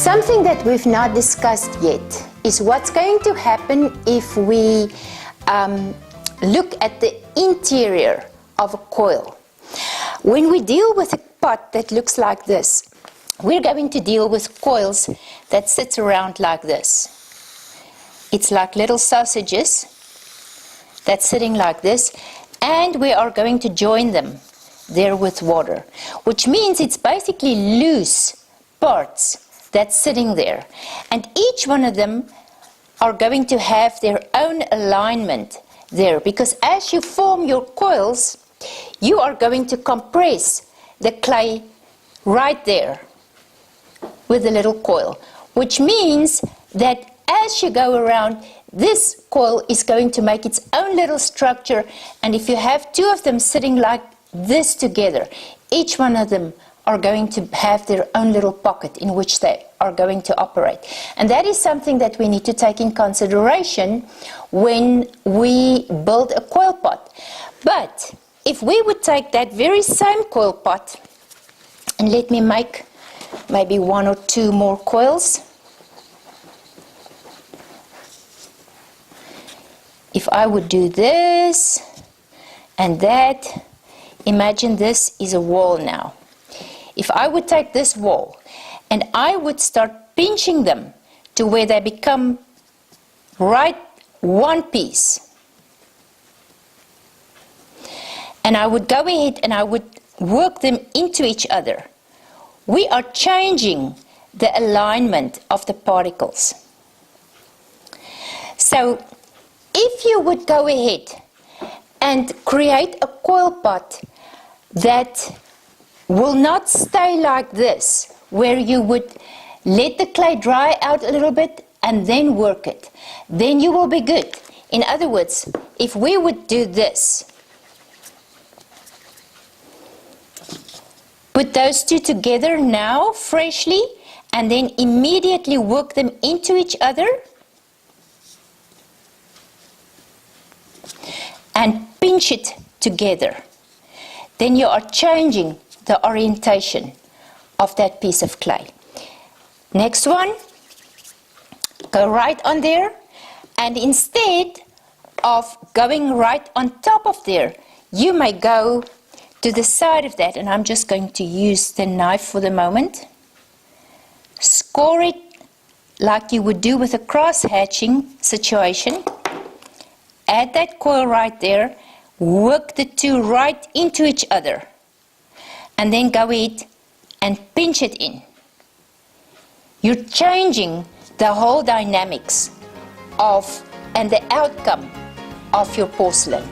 Something that we've not discussed yet is what's going to happen if we look at the interior of a coil. When we deal with a pot that looks like this, we're going to deal with coils that sit around like this. It's like little sausages that's sitting like this, and we are going to join them there with water, which means it's basically loose parts that's sitting there, and each one of them are going to have their own alignment there, because as you form your coils, you are going to compress the clay right there with a little coil, which means that as you go around, this coil is going to make its own little structure, and if you have two of them sitting like this together, each one of them are going to have their own little pocket in which they are going to operate. And that is something that we need to take in consideration when we build a coil pot. But if we would take that very same coil pot, and let me make maybe one or two more coils. If I would do this and that, imagine this is a wall now. If I would take this wall and I would start pinching them to where they become right one piece, and I would go ahead and I would work them into each other, we are changing the alignment of the particles. So if you would go ahead and create a coil pot that will not stay like this, where you would let the clay dry out a little bit and then work it, then you will be good. In other words, if we would do this, put those two together now freshly and then immediately work them into each other and pinch it together, then you are changing the orientation of that piece of clay. Next one, go right on there, and instead of going right on top of there, you may go to the side of that, and I'm just going to use the knife for the moment. Score it like you would do with a cross hatching situation. Add that coil right there, work the two right into each other, and then go ahead and pinch it in. You're changing the whole dynamics of and the outcome of your porcelain.